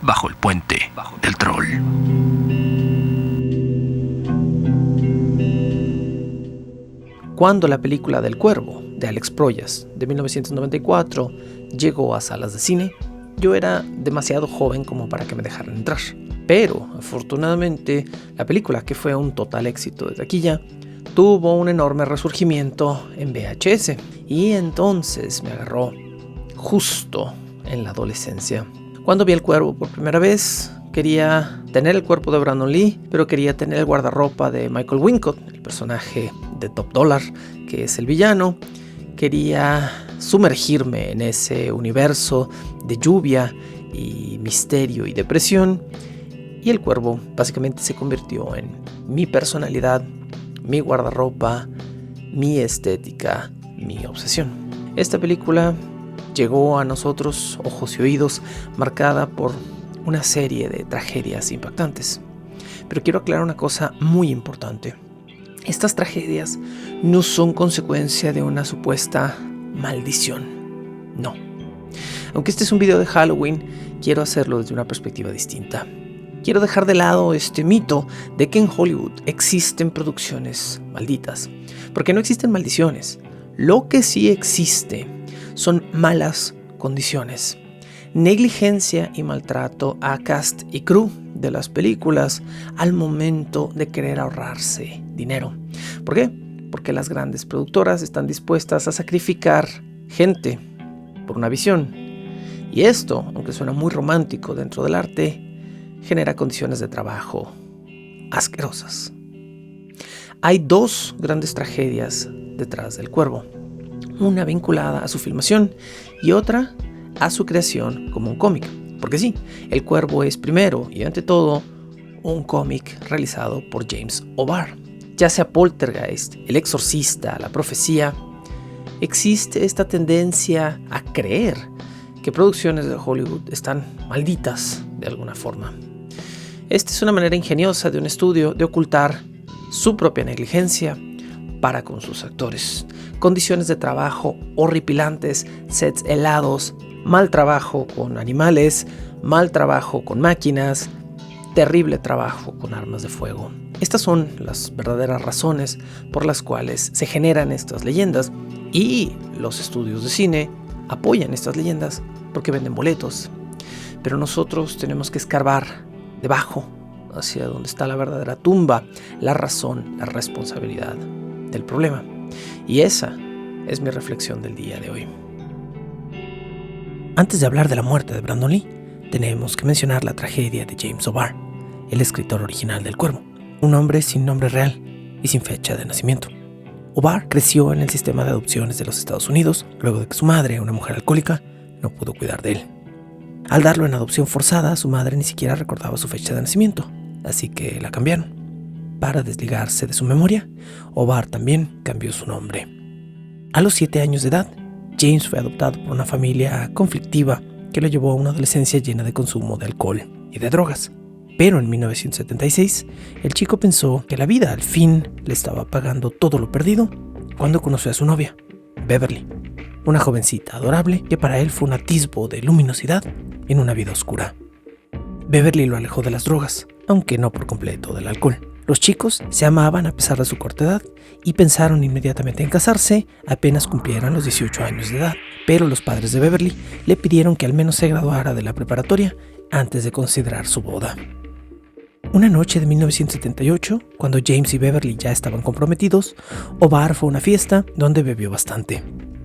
bajo el puente del troll. Cuando la película del Cuervo, de Alex Proyas, de 1994, llegó a salas de cine, yo era demasiado joven como para que me dejaran entrar. Pero, afortunadamente, la película, que fue un total éxito de taquilla, tuvo un enorme resurgimiento en VHS. Y entonces me agarró justo en la adolescencia. Cuando vi El Cuervo por primera vez, quería tener el cuerpo de Brandon Lee, pero quería tener el guardarropa de Michael Wincott, el personaje de Top Dollar, que es el villano. Quería sumergirme en ese universo de lluvia y misterio y depresión. Y El Cuervo básicamente se convirtió en mi personalidad, mi guardarropa, mi estética, mi obsesión. Esta película llegó a nosotros, ojos y oídos, marcada por una serie de tragedias impactantes. Pero quiero aclarar una cosa muy importante. Estas tragedias no son consecuencia de una supuesta maldición. No. Aunque este es un video de Halloween, quiero hacerlo desde una perspectiva distinta. Quiero dejar de lado este mito de que en Hollywood existen producciones malditas. Porque no existen maldiciones. Lo que sí existe son malas condiciones. Negligencia y maltrato a cast y crew de las películas al momento de querer ahorrarse dinero. ¿Por qué? Porque las grandes productoras están dispuestas a sacrificar gente por una visión. Y esto, aunque suena muy romántico dentro del arte, genera condiciones de trabajo asquerosas. Hay dos grandes tragedias detrás del Cuervo. Una vinculada a su filmación y otra a su creación como un cómic. Porque sí, El Cuervo es primero y ante todo un cómic realizado por James O'Barr. Ya sea Poltergeist, El Exorcista, La Profecía, existe esta tendencia a creer que producciones de Hollywood están malditas de alguna forma. Esta es una manera ingeniosa de un estudio de ocultar su propia negligencia para con sus actores. Condiciones de trabajo horripilantes, sets helados, mal trabajo con animales, mal trabajo con máquinas, terrible trabajo con armas de fuego. Estas son las verdaderas razones por las cuales se generan estas leyendas y los estudios de cine apoyan estas leyendas porque venden boletos. Pero nosotros tenemos que escarbar debajo hacia donde está la verdadera tumba, la razón, la responsabilidad del problema. Y esa es mi reflexión del día de hoy. Antes de hablar de la muerte de Brandon Lee, tenemos que mencionar la tragedia de James O'Barr, el escritor original del Cuervo, un hombre sin nombre real y sin fecha de nacimiento. O'Barr creció en el sistema de adopciones de los Estados Unidos luego de que su madre, una mujer alcohólica, no pudo cuidar de él. Al darlo en adopción forzada, su madre ni siquiera recordaba su fecha de nacimiento, así que la cambiaron. Para desligarse de su memoria, O'Barr también cambió su nombre. A los 7 años de edad, James fue adoptado por una familia conflictiva que lo llevó a una adolescencia llena de consumo de alcohol y de drogas. Pero en 1976, el chico pensó que la vida al fin le estaba pagando todo lo perdido cuando conoció a su novia, Beverly, una jovencita adorable que para él fue un atisbo de luminosidad en una vida oscura. Beverly lo alejó de las drogas, aunque no por completo del alcohol. Los chicos se amaban a pesar de su corta edad y pensaron inmediatamente en casarse apenas cumplieran los 18 años de edad. Pero los padres de Beverly le pidieron que al menos se graduara de la preparatoria antes de considerar su boda. Una noche de 1978, cuando James y Beverly ya estaban comprometidos, O'Barr fue a una fiesta donde bebió bastante.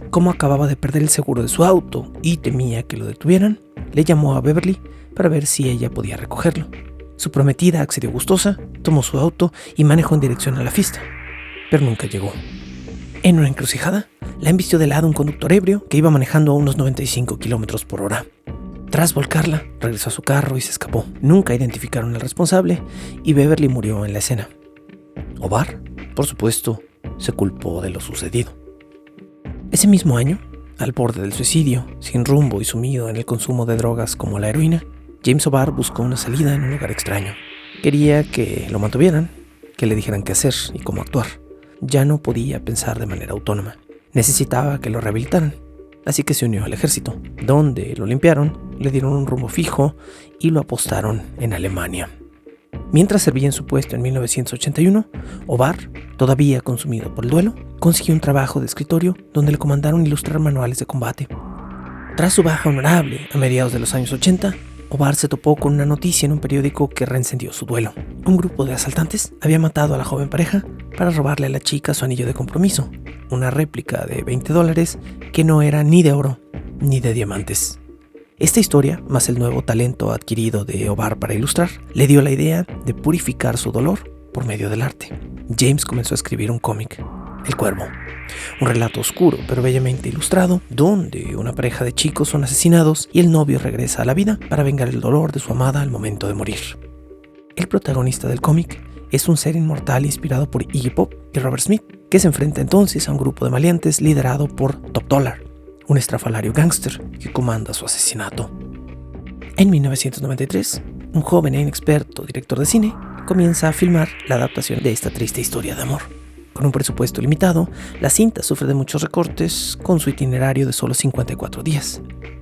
Como acababa de perder el seguro de su auto y temía que lo detuvieran, le llamó a Beverly para ver si ella podía recogerlo. Su prometida accedió gustosa, tomó su auto y manejó en dirección a la fiesta, pero nunca llegó. En una encrucijada, la embistió de lado un conductor ebrio que iba manejando a unos 95 kilómetros por hora. Tras volcarla, regresó a su carro y se escapó. Nunca identificaron al responsable y Beverly murió en la escena. O'Barr, por supuesto, se culpó de lo sucedido. Ese mismo año, al borde del suicidio, sin rumbo y sumido en el consumo de drogas como la heroína, James O'Barr buscó una salida en un lugar extraño. Quería que lo mantuvieran, que le dijeran qué hacer y cómo actuar. Ya no podía pensar de manera autónoma. Necesitaba que lo rehabilitaran. así que se unió al ejército, donde lo limpiaron, le dieron un rumbo fijo y lo apostaron en Alemania. Mientras servía en su puesto en 1981, O'Barr, todavía consumido por el duelo, consiguió un trabajo de escritorio donde le comandaron ilustrar manuales de combate. Tras su baja honorable a mediados de los años 80, O'Barr se topó con una noticia en un periódico que reencendió su duelo. Un grupo de asaltantes había matado a la joven pareja para robarle a la chica su anillo de compromiso, una réplica de $20 que no era ni de oro ni de diamantes. Esta historia, más el nuevo talento adquirido de O'Barr para ilustrar, le dio la idea de purificar su dolor por medio del arte. James comenzó a escribir un cómic, El Cuervo, un relato oscuro pero bellamente ilustrado, donde una pareja de chicos son asesinados y el novio regresa a la vida para vengar el dolor de su amada al momento de morir. El protagonista del cómic es un ser inmortal inspirado por Iggy Pop y Robert Smith, que se enfrenta entonces a un grupo de maleantes liderado por Top Dollar, un estrafalario gángster que comanda su asesinato. En 1993, un joven e inexperto director de cine comienza a filmar la adaptación de esta triste historia de amor. Con un presupuesto limitado, la cinta sufre de muchos recortes con su itinerario de solo 54 días.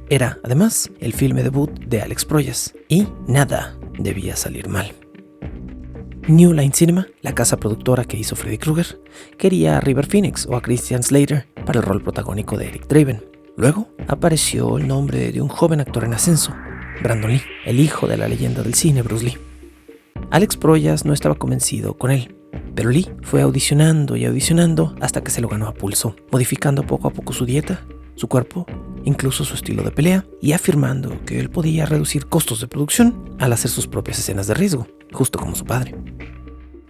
Era, además, el filme debut de Alex Proyas, y nada debía salir mal. New Line Cinema, la casa productora que hizo Freddy Krueger, quería a River Phoenix o a Christian Slater para el rol protagónico de Eric Draven. Luego apareció el nombre de un joven actor en ascenso, Brandon Lee, el hijo de la leyenda del cine Bruce Lee. Alex Proyas no estaba convencido con él, pero Lee fue audicionando y audicionando hasta que se lo ganó a pulso, modificando poco a poco su dieta, su cuerpo, incluso su estilo de pelea, y afirmando que él podía reducir costos de producción al hacer sus propias escenas de riesgo, justo como su padre.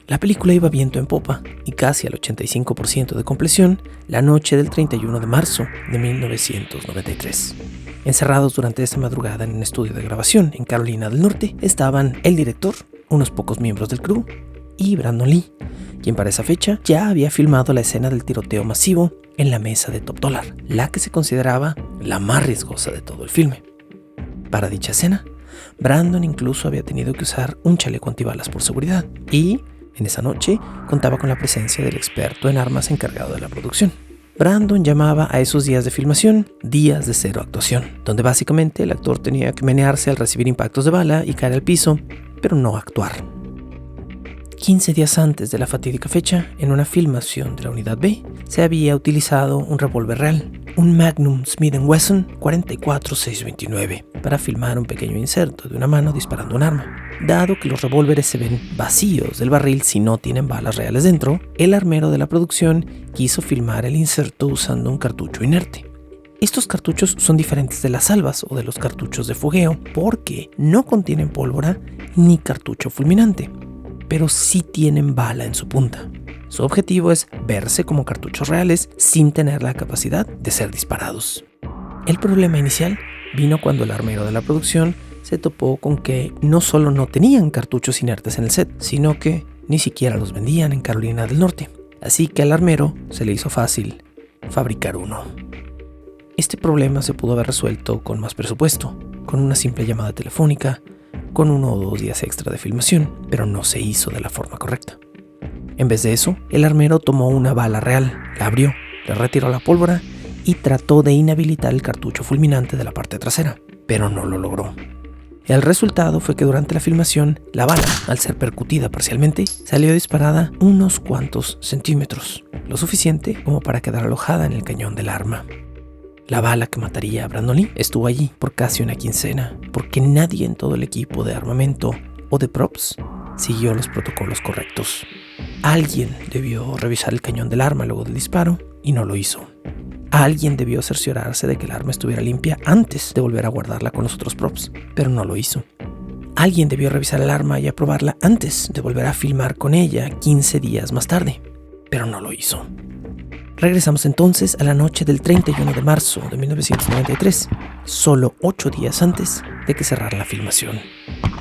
La película iba viento en popa y casi al 85% de compleción la noche del 31 de marzo de 1993. Encerrados durante esa madrugada en un estudio de grabación en Carolina del Norte estaban el director, unos pocos miembros del crew y Brandon Lee, quien para esa fecha ya había filmado la escena del tiroteo masivo en la mesa de Top Dollar, la que se consideraba la más riesgosa de todo el filme. Para dicha escena, Brandon incluso había tenido que usar un chaleco antibalas por seguridad y, en esa noche, contaba con la presencia del experto en armas encargado de la producción. Brandon llamaba a esos días de filmación días de cero actuación, donde básicamente el actor tenía que menearse al recibir impactos de bala y caer al piso, pero no actuar. 15 días antes de la fatídica fecha, en una filmación de la Unidad B, se había utilizado un revólver real, un Magnum Smith & Wesson 44-629, para filmar un pequeño inserto de una mano disparando un arma. Dado que los revólveres se ven vacíos del barril si no tienen balas reales dentro, el armero de la producción quiso filmar el inserto usando un cartucho inerte. Estos cartuchos son diferentes de las salvas o de los cartuchos de fogueo porque no contienen pólvora ni cartucho fulminante, pero sí tienen bala en su punta. Su objetivo es verse como cartuchos reales sin tener la capacidad de ser disparados. El problema inicial vino cuando el armero de la producción se topó con que no solo no tenían cartuchos inertes en el set, sino que ni siquiera los vendían en Carolina del Norte. Así que al armero se le hizo fácil fabricar uno. Este problema se pudo haber resuelto con más presupuesto, con una simple llamada telefónica, con 1 o 2 días extra de filmación, pero no se hizo de la forma correcta. En vez de eso, el armero tomó una bala real, la abrió, le retiró la pólvora y trató de inhabilitar el cartucho fulminante de la parte trasera, pero no lo logró. El resultado fue que durante la filmación, la bala, al ser percutida parcialmente, salió disparada unos cuantos centímetros, lo suficiente como para quedar alojada en el cañón del arma. La bala que mataría a Brandon Lee estuvo allí por casi una quincena, porque nadie en todo el equipo de armamento o de props siguió los protocolos correctos. Alguien debió revisar el cañón del arma luego del disparo y no lo hizo. Alguien debió cerciorarse de que el arma estuviera limpia antes de volver a guardarla con los otros props, pero no lo hizo. Alguien debió revisar el arma y aprobarla antes de volver a filmar con ella 15 días más tarde, pero no lo hizo. Regresamos entonces a la noche del 31 de marzo de 1993, solo 8 días antes de que cerrara la filmación.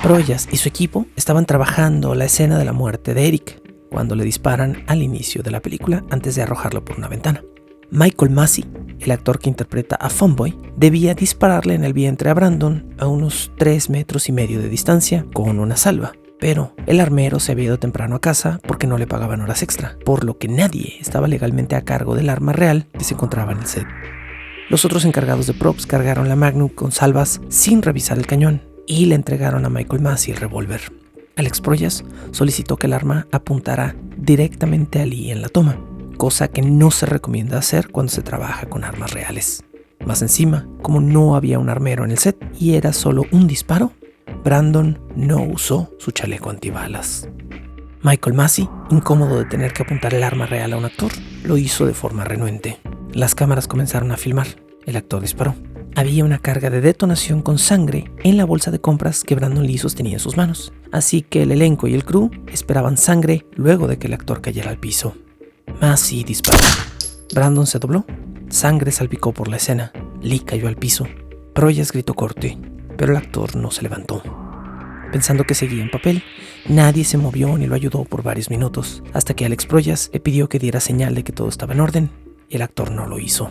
Proyas y su equipo estaban trabajando la escena de la muerte de Eric, cuando le disparan al inicio de la película antes de arrojarlo por una ventana. Michael Massey, el actor que interpreta a Funboy, debía dispararle en el vientre a Brandon a unos 3,5 metros de distancia con una salva. Pero el armero se había ido temprano a casa porque no le pagaban horas extra, por lo que nadie estaba legalmente a cargo del arma real que se encontraba en el set. Los otros encargados de props cargaron la Magnum con salvas sin revisar el cañón y le entregaron a Michael Massey el revólver. Alex Proyas solicitó que el arma apuntara directamente a Lee en la toma, cosa que no se recomienda hacer cuando se trabaja con armas reales. Más encima, como no había un armero en el set y era solo un disparo, Brandon no usó su chaleco antibalas. Michael Massey, incómodo de tener que apuntar el arma real a un actor, lo hizo de forma renuente. Las cámaras comenzaron a filmar. El actor disparó. Había una carga de detonación con sangre en la bolsa de compras que Brandon Lee sostenía en sus manos, así que el elenco y el crew esperaban sangre luego de que el actor cayera al piso. Massey disparó. Brandon se dobló. Sangre salpicó por la escena. Lee cayó al piso. Proyas gritó corte, pero el actor no se levantó. Pensando que seguía en papel, nadie se movió ni lo ayudó por varios minutos, hasta que Alex Proyas le pidió que diera señal de que todo estaba en orden, y el actor no lo hizo.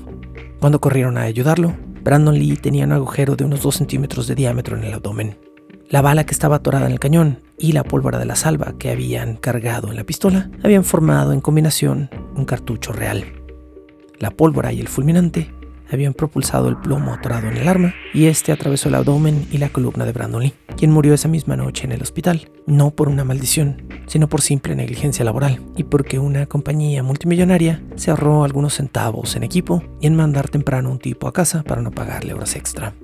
Cuando corrieron a ayudarlo, Brandon Lee tenía un agujero de unos 2 centímetros de diámetro en el abdomen. La bala que estaba atorada en el cañón y la pólvora de la salva que habían cargado en la pistola habían formado en combinación un cartucho real. La pólvora y el fulminante habían propulsado el plomo atorado en el arma y este atravesó el abdomen y la columna de Brandon Lee, quien murió esa misma noche en el hospital, no por una maldición, sino por simple negligencia laboral y porque una compañía multimillonaria se ahorró algunos centavos en equipo y en mandar temprano a un tipo a casa para no pagarle horas extra.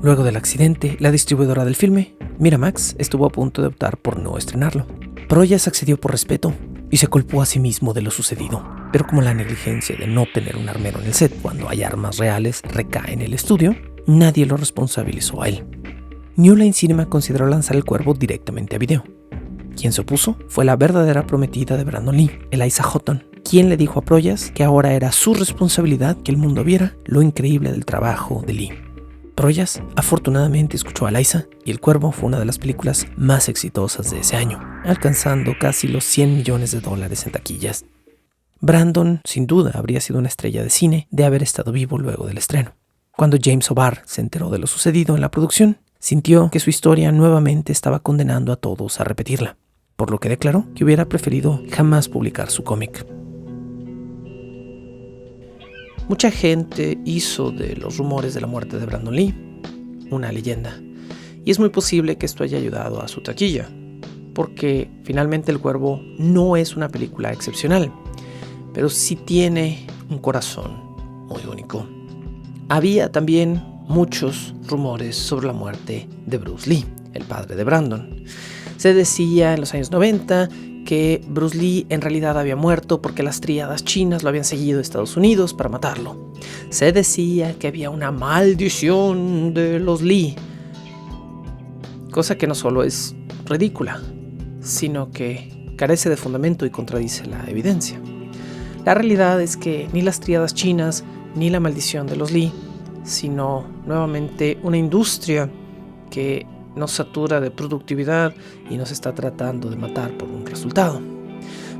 Luego del accidente, la distribuidora del filme, Miramax, estuvo a punto de optar por no estrenarlo. Proyas accedió por respeto y se culpó a sí mismo de lo sucedido. Pero como la negligencia de no tener un armero en el set cuando hay armas reales recae en el estudio, nadie lo responsabilizó a él. New Line Cinema consideró lanzar El Cuervo directamente a video. Quien se opuso fue la verdadera prometida de Brandon Lee, Eliza Houghton, quien le dijo a Proyas que ahora era su responsabilidad que el mundo viera lo increíble del trabajo de Lee. Proyas afortunadamente escuchó a Eliza y El Cuervo fue una de las películas más exitosas de ese año, alcanzando casi los $100 millones en taquillas. Brandon, sin duda, habría sido una estrella de cine de haber estado vivo luego del estreno. Cuando James O'Barr se enteró de lo sucedido en la producción, sintió que su historia nuevamente estaba condenando a todos a repetirla, por lo que declaró que hubiera preferido jamás publicar su cómic. Mucha gente hizo de los rumores de la muerte de Brandon Lee una leyenda, y es muy posible que esto haya ayudado a su taquilla, porque finalmente El Cuervo no es una película excepcional, pero sí tiene un corazón muy único. Había también muchos rumores sobre la muerte de Bruce Lee, el padre de Brandon. Se decía en los años 90 que Bruce Lee en realidad había muerto porque las tríadas chinas lo habían seguido a Estados Unidos para matarlo. Se decía que había una maldición de los Lee, cosa que no solo es ridícula, sino que carece de fundamento y contradice la evidencia. La realidad es que ni las tríadas chinas ni la maldición de los Lee, sino nuevamente una industria que nos satura de productividad y nos está tratando de matar por un resultado.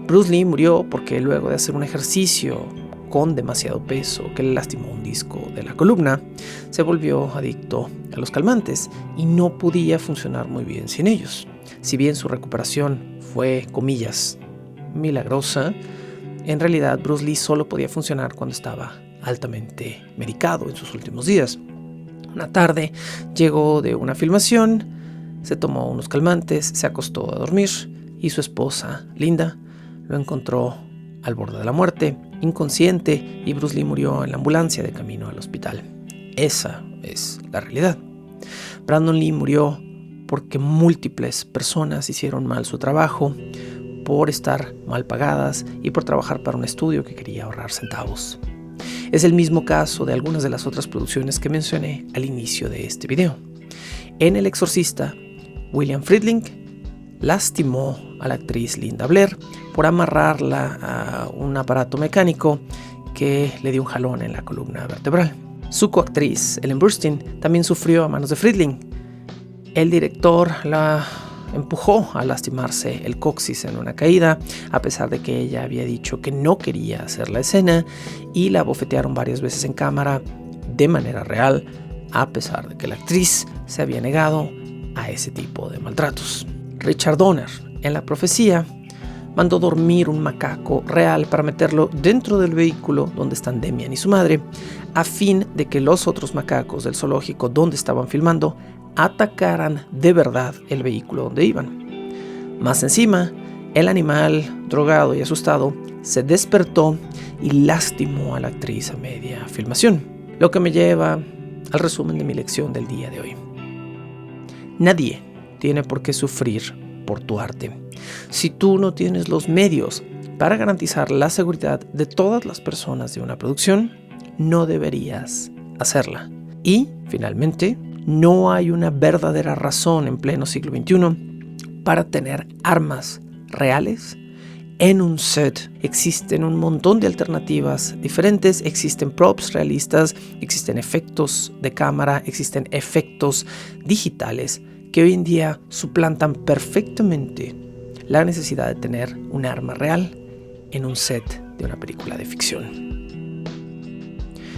Bruce Lee murió porque luego de hacer un ejercicio con demasiado peso que le lastimó un disco de la columna, se volvió adicto a los calmantes y no podía funcionar muy bien sin ellos. Si bien su recuperación fue, comillas, milagrosa, en realidad Bruce Lee solo podía funcionar cuando estaba altamente medicado en sus últimos días. Una tarde llegó de una filmación, se tomó unos calmantes, se acostó a dormir y su esposa, Linda, lo encontró al borde de la muerte, inconsciente, y Bruce Lee murió en la ambulancia de camino al hospital. Esa es la realidad. Brandon Lee murió porque múltiples personas hicieron mal su trabajo, por estar mal pagadas y por trabajar para un estudio que quería ahorrar centavos. Es el mismo caso de algunas de las otras producciones que mencioné al inicio de este video. En El Exorcista, William Friedling lastimó a la actriz Linda Blair por amarrarla a un aparato mecánico que le dio un jalón en la columna vertebral. Su coactriz, Ellen Burstyn, también sufrió a manos de Friedling. El director la empujó a lastimarse el coxis en una caída, a pesar de que ella había dicho que no quería hacer la escena, y la bofetearon varias veces en cámara de manera real, a pesar de que la actriz se había negado a ese tipo de maltratos. Richard Donner, en La Profecía, mandó dormir un macaco real para meterlo dentro del vehículo donde están Demian y su madre, a fin de que los otros macacos del zoológico donde estaban filmando atacaran de verdad el vehículo donde iban. Más encima, el animal, drogado y asustado, se despertó y lastimó a la actriz a media filmación, lo que me lleva al resumen de mi lección del día de hoy. Nadie tiene por qué sufrir por tu arte. Si tú no tienes los medios para garantizar la seguridad de todas las personas de una producción, no deberías hacerla. Y, finalmente, no hay una verdadera razón en pleno siglo XXI para tener armas reales en un set. Existen un montón de alternativas diferentes, existen props realistas, existen efectos de cámara, existen efectos digitales que hoy en día suplantan perfectamente la necesidad de tener un arma real en un set de una película de ficción.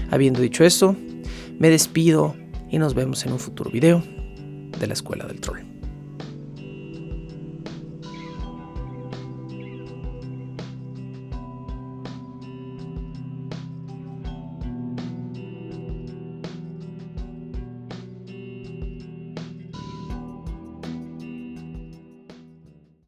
Habiendo dicho eso, me despido y nos vemos en un futuro video de la Escuela del Troll.